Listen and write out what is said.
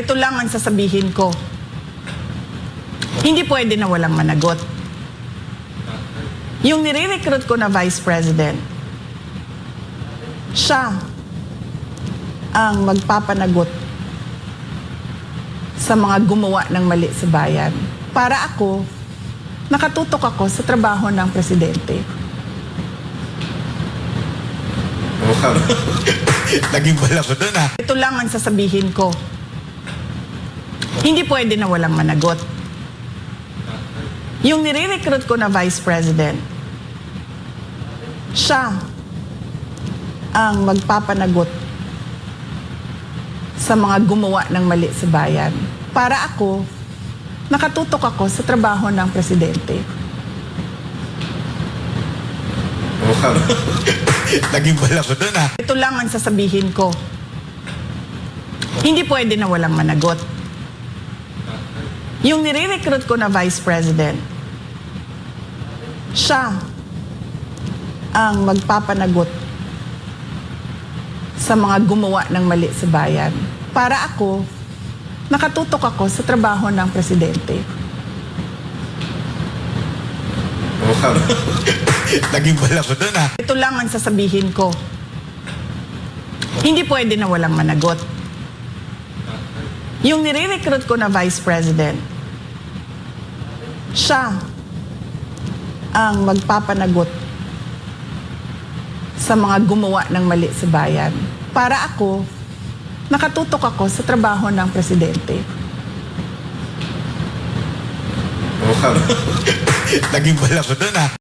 Ito lang ang sasabihin ko. Hindi pwede na walang managot. Yung nire-recruit ko na Vice President, siya ang magpapanagot sa mga gumawa ng mali sa bayan. Para ako, nakatutok ako sa trabaho ng Presidente. Naging bala ko doon Ito lang ang sasabihin ko. Hindi pwede na walang managot. Yung nire-recruit ko na Vice President, siya ang magpapanagot sa mga gumawa ng mali sa bayan. Para ako, nakatutok ako sa trabaho ng Presidente. Naging bala ko doon Ito lang ang sasabihin ko. Hindi pwede na walang managot. Yung nire-recruit ko na Vice President, siya ang magpapanagot sa mga gumawa ng mali sa bayan. Para ako, nakatutok ako sa trabaho ng Presidente. Naging bala ko doon Ito lang ang sasabihin ko. Hindi pwede na walang managot. Yung nire-recruit ko na Vice President, siya ang magpapanagot sa mga gumawa ng mali sa bayan. Para ako, nakatutok ako sa trabaho ng Presidente. Naging bala ko doon